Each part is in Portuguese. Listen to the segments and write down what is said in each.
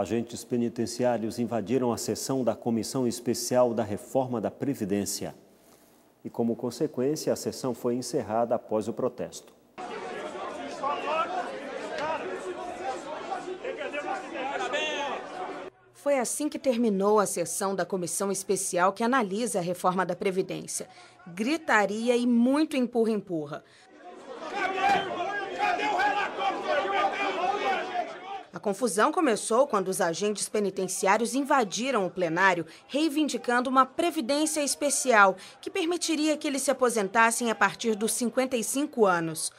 Agentes penitenciários invadiram a sessão da Comissão Especial da Reforma da Previdência. E, como consequência, a sessão foi encerrada após o protesto. Foi assim que terminou a sessão da Comissão Especial que analisa a reforma da Previdência. Gritaria e muito empurra-empurra. Cadê o relator? A confusão começou quando os agentes penitenciários invadiram o plenário, reivindicando uma previdência especial que permitiria que eles se aposentassem a partir dos 55 anos.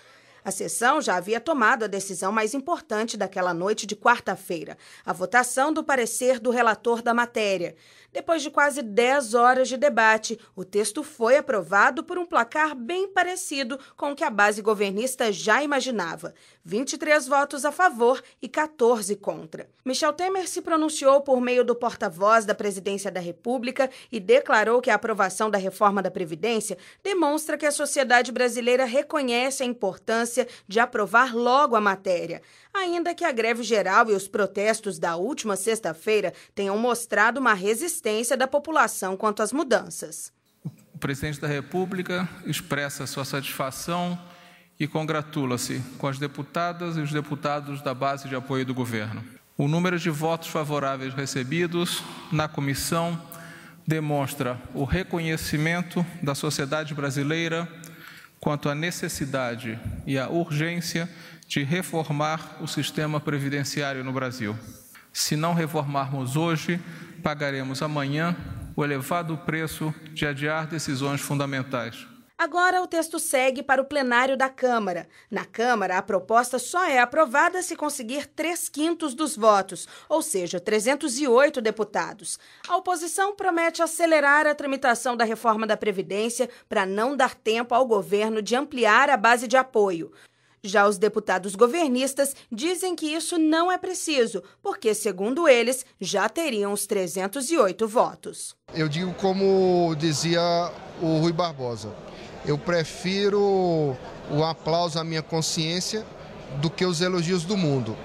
A sessão já havia tomado a decisão mais importante daquela noite de quarta-feira, a votação do parecer do relator da matéria. Depois de quase 10 horas de debate, o texto foi aprovado por um placar bem parecido com o que a base governista já imaginava. 23 votos a favor e 14 contra. Michel Temer se pronunciou por meio do porta-voz da Presidência da República e declarou que a aprovação da reforma da Previdência demonstra que a sociedade brasileira reconhece a importância de aprovar logo a matéria, ainda que a greve geral e os protestos da última sexta-feira tenham mostrado uma resistência da população quanto às mudanças. O presidente da República expressa sua satisfação e congratula-se com as deputadas e os deputados da base de apoio do governo. O número de votos favoráveis recebidos na comissão demonstra o reconhecimento da sociedade brasileira quanto à necessidade e à urgência de reformar o sistema previdenciário no Brasil. Se não reformarmos hoje, pagaremos amanhã o elevado preço de adiar decisões fundamentais. Agora o texto segue para o plenário da Câmara. Na Câmara, a proposta só é aprovada se conseguir 3/5 dos votos, ou seja, 308 deputados. A oposição promete acelerar a tramitação da reforma da Previdência para não dar tempo ao governo de ampliar a base de apoio. Já os deputados governistas dizem que isso não é preciso, porque, segundo eles, já teriam os 308 votos. Eu digo como dizia o Rui Barbosa, eu prefiro o aplauso à minha consciência do que os elogios do mundo.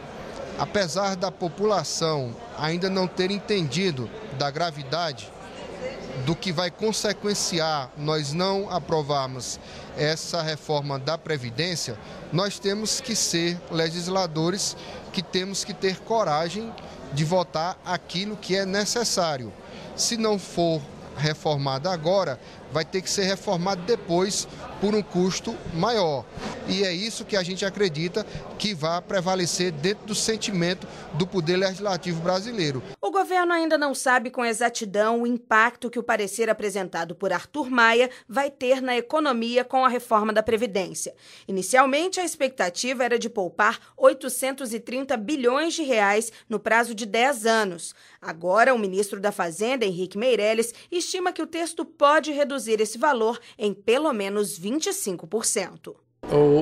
Apesar da população ainda não ter entendido da gravidade do que vai consequenciar nós não aprovarmos essa reforma da Previdência, nós temos que ser legisladores que temos que ter coragem de votar aquilo que é necessário. Se não for reformada agora, vai ter que ser reformado depois por um custo maior. E é isso que a gente acredita que vai prevalecer dentro do sentimento do Poder Legislativo brasileiro. O governo ainda não sabe com exatidão o impacto que o parecer apresentado por Arthur Maia vai ter na economia com a reforma da Previdência. Inicialmente, a expectativa era de poupar 830 bilhões de reais no prazo de 10 anos. Agora, o ministro da Fazenda, Henrique Meirelles, estima que o texto pode reduzir esse valor em pelo menos 25%.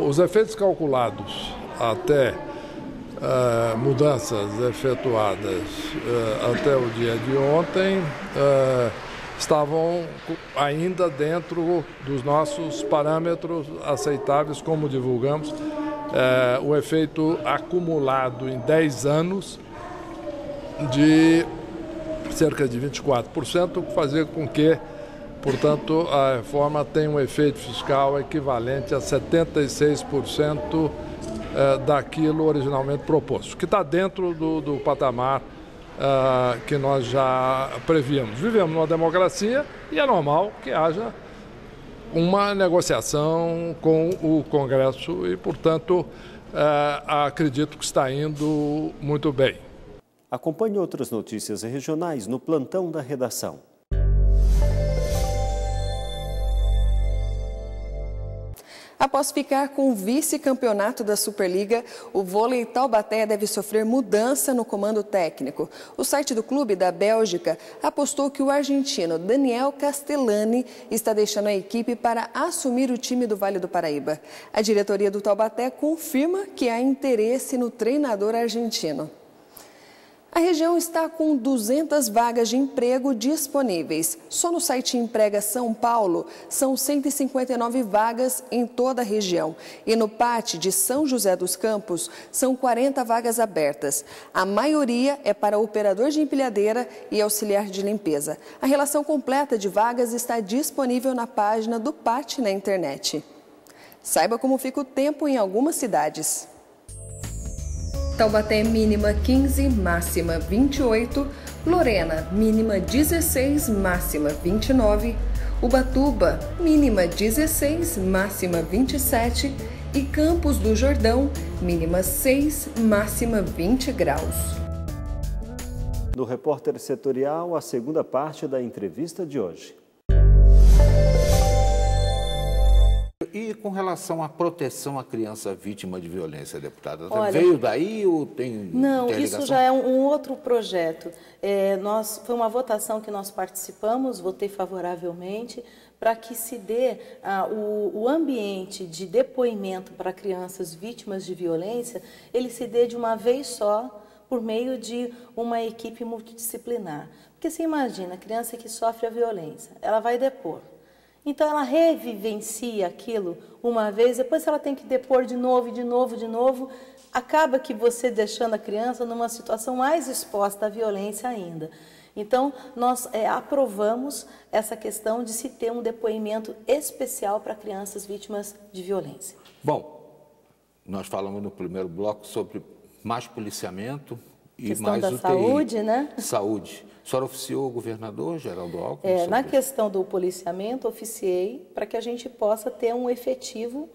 Os efeitos calculados até mudanças efetuadas até o dia de ontem estavam ainda dentro dos nossos parâmetros aceitáveis, como divulgamos. O efeito acumulado em 10 anos de cerca de 24%, fazer com que, portanto, a reforma tenha um efeito fiscal equivalente a 76% daquilo originalmente proposto, que está dentro do patamar que nós já prevíamos. Vivemos numa democracia e é normal que haja uma negociação com o Congresso e, portanto, acredito que está indo muito bem. Acompanhe outras notícias regionais no Plantão da Redação. Após ficar com o vice-campeonato da Superliga, o vôlei Taubaté deve sofrer mudança no comando técnico. O site do clube da Bélgica apostou que o argentino Daniel Castellani está deixando a equipe para assumir o time do Vale do Paraíba. A diretoria do Taubaté confirma que há interesse no treinador argentino. A região está com 200 vagas de emprego disponíveis. Só no site Emprega São Paulo são 159 vagas em toda a região. E no PAT de São José dos Campos são 40 vagas abertas. A maioria é para operador de empilhadeira e auxiliar de limpeza. A relação completa de vagas está disponível na página do PAT na internet. Saiba como fica o tempo em algumas cidades. Taubaté mínima 15, máxima 28, Lorena mínima 16, máxima 29, Ubatuba mínima 16, máxima 27 e Campos do Jordão mínima 6, máxima 20 graus. No Repórter Setorial, a segunda parte da entrevista de hoje. E com relação à proteção à criança vítima de violência, deputada, veio daí ou tem Não, tem isso já é um outro projeto. Foi uma votação que nós participamos, votei favoravelmente, para que se dê o ambiente de depoimento para crianças vítimas de violência, ele se dê de uma vez só, por meio de uma equipe multidisciplinar. Porque você imagina, a criança que sofre a violência, ela vai depor. Então, ela revivencia aquilo uma vez, depois ela tem que depor de novo, de novo, de novo. Acaba que você deixando a criança numa situação mais exposta à violência ainda. Então, nós aprovamos essa questão de se ter um depoimento especial para crianças vítimas de violência. Bom, nós falamos no primeiro bloco sobre mais policiamento e questão mais da UTI. saúde, né? Saúde. A senhora oficiou o governador, Geraldo Alckmin? Na questão do policiamento, oficiei para que a gente possa ter um efetivo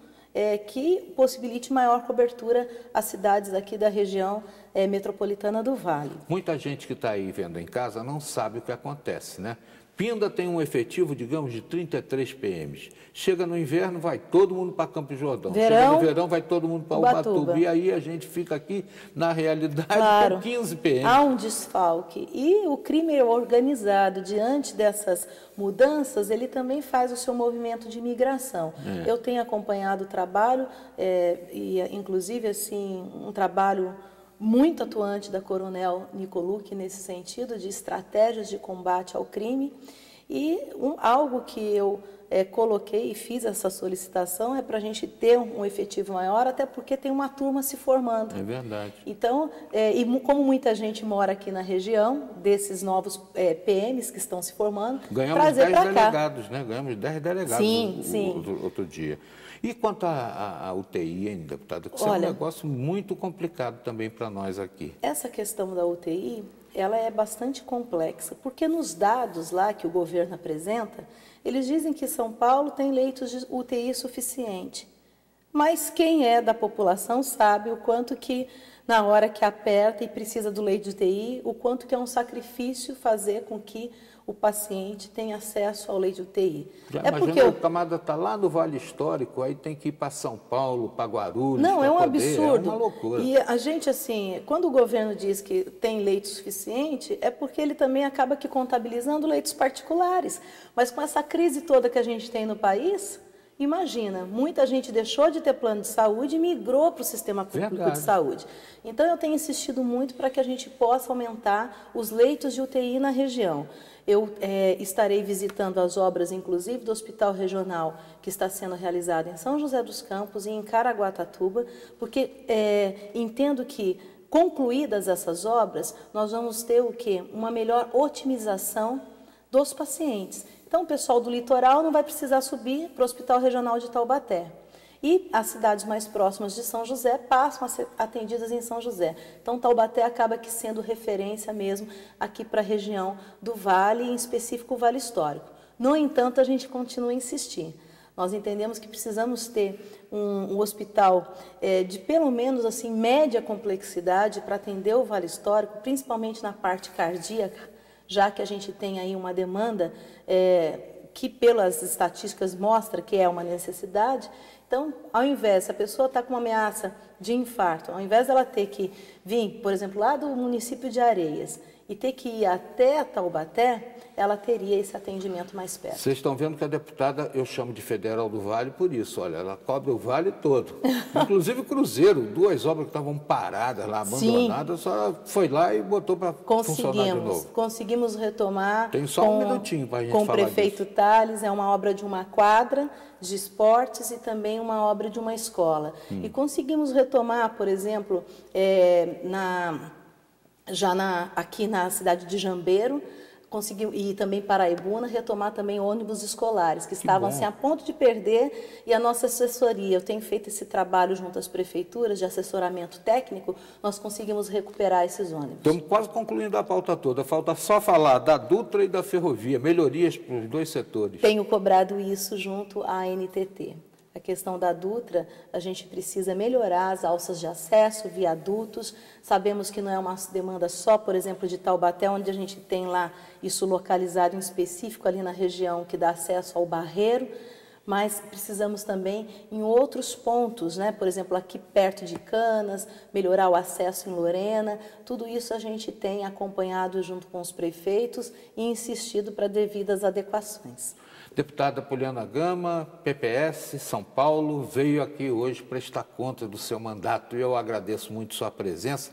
que possibilite maior cobertura às cidades aqui da região metropolitana do Vale. Muita gente que está aí vendo em casa não sabe o que acontece, né? Pinda tem um efetivo, digamos, de 33 PMs. Chega no inverno, vai todo mundo para Campos do Jordão. Chega no verão, vai todo mundo para Ubatuba. E aí a gente fica aqui, na realidade, com 15 PMs. Há um desfalque. E o crime organizado, diante dessas mudanças, ele também faz o seu movimento de migração. Eu tenho acompanhado o trabalho, e inclusive assim, um trabalho muito atuante da Coronel Nicolucci nesse sentido, de estratégias de combate ao crime. E algo que eu coloquei e fiz essa solicitação é para a gente ter um efetivo maior, até porque tem uma turma se formando. É verdade. Então, e como muita gente mora aqui na região, desses novos PMs que estão se formando, ganhamos 10 delegados, né? Ganhamos 10 delegados outro dia. E quanto à UTI, hein, deputada? Isso é um negócio muito complicado também para nós aqui. Essa questão da UTI, ela é bastante complexa, porque nos dados lá que o governo apresenta, eles dizem que São Paulo tem leitos de UTI suficiente. Mas quem é da população sabe o quanto que, na hora que aperta e precisa do leito de UTI, o quanto que é um sacrifício fazer com que o paciente tenha acesso ao leito de UTI. Já imagina, o camarada está lá no Vale Histórico, aí tem que ir para São Paulo, para Guarulhos. Não, é um absurdo. É uma loucura. E a gente, assim, quando o governo diz que tem leito suficiente, é porque ele também acaba que contabilizando leitos particulares. Mas com essa crise toda que a gente tem no país, imagina, muita gente deixou de ter plano de saúde e migrou para o sistema público de saúde. Então, eu tenho insistido muito para que a gente possa aumentar os leitos de UTI na região. Eu estarei visitando as obras, inclusive, do Hospital Regional, que está sendo realizado em São José dos Campos e em Caraguatatuba, porque entendo que, concluídas essas obras, nós vamos ter o quê? Uma melhor otimização dos pacientes. Então, o pessoal do litoral não vai precisar subir para o Hospital Regional de Taubaté. E as cidades mais próximas de São José passam a ser atendidas em São José. Então, Taubaté acaba aqui sendo referência mesmo aqui para a região do Vale, em específico o Vale Histórico. No entanto, a gente continua a insistir. Nós entendemos que precisamos ter um hospital de pelo menos assim média complexidade para atender o Vale Histórico, principalmente na parte cardíaca, já que a gente tem aí uma demanda que pelas estatísticas mostra que é uma necessidade. Então, ao invés, se a pessoa está com uma ameaça de infarto, ao invés dela ter que vir, por exemplo, lá do município de Areias e ter que ir até Taubaté, ela teria esse atendimento mais perto. Vocês estão vendo que a deputada, eu chamo de Federal do Vale por isso, olha, ela cobre o vale todo. Inclusive o Cruzeiro, 2 obras que estavam paradas lá, abandonadas, só foi lá e botou para funcionar de novo. Conseguimos retomar. Tem só um minutinho para a gente falar com o prefeito disso. Tales, é uma obra de uma quadra de esportes e também uma obra de uma escola. E conseguimos retomar, por exemplo, aqui na cidade de Jambeiro, e também Paraibuna, retomar também ônibus escolares, que estavam assim, a ponto de perder, e a nossa assessoria, eu tenho feito esse trabalho junto às prefeituras de assessoramento técnico, nós conseguimos recuperar esses ônibus. Estamos quase concluindo a pauta toda, falta só falar da Dutra e da ferrovia, melhorias para os 2 setores. Tenho cobrado isso junto à NTT. A questão da Dutra, a gente precisa melhorar as alças de acesso, viadutos. Sabemos que não é uma demanda só, por exemplo, de Taubaté, onde a gente tem lá isso localizado em específico ali na região que dá acesso ao Barreiro, mas precisamos também em outros pontos, né? Por exemplo, aqui perto de Canas, melhorar o acesso em Lorena. Tudo isso a gente tem acompanhado junto com os prefeitos e insistido para devidas adequações. Deputada Poliana Gama, PPS, São Paulo, veio aqui hoje prestar conta do seu mandato e eu agradeço muito sua presença.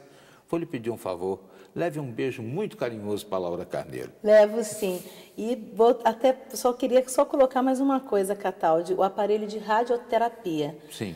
Vou lhe pedir um favor, leve um beijo muito carinhoso para a Laura Carneiro. Levo sim. E queria colocar mais uma coisa, Cataldi, o aparelho de radioterapia. Sim.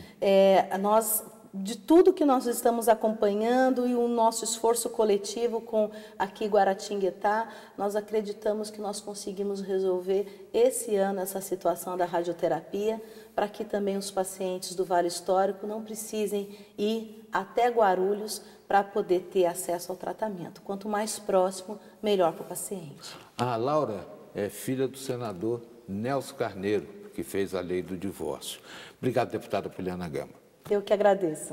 De tudo que nós estamos acompanhando e o nosso esforço coletivo com aqui Guaratinguetá, nós acreditamos que nós conseguimos resolver esse ano essa situação da radioterapia, para que também os pacientes do Vale Histórico não precisem ir até Guarulhos para poder ter acesso ao tratamento. Quanto mais próximo, melhor para o paciente. A Laura é filha do senador Nelson Carneiro, que fez a lei do divórcio. Obrigado, deputada Poliana Gama. Eu que agradeço.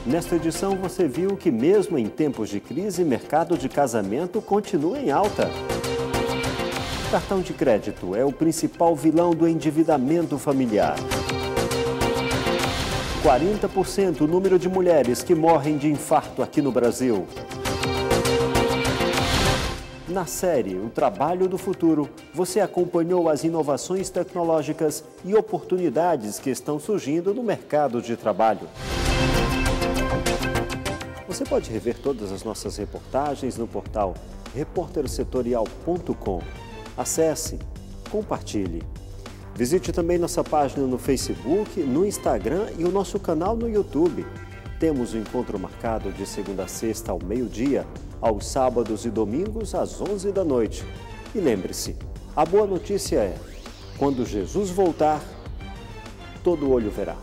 Nesta edição você viu que mesmo em tempos de crise, mercado de casamento continua em alta. O cartão de crédito é o principal vilão do endividamento familiar. 40% o número de mulheres que morrem de infarto aqui no Brasil. Na série O Trabalho do Futuro, você acompanhou as inovações tecnológicas e oportunidades que estão surgindo no mercado de trabalho. Você pode rever todas as nossas reportagens no portal reportersetorial.com. Acesse, compartilhe. Visite também nossa página no Facebook, no Instagram e o nosso canal no YouTube. Temos o encontro marcado de segunda a sexta ao meio-dia, aos sábados e domingos às 11 da noite. E lembre-se, a boa notícia é, quando Jesus voltar, todo olho verá.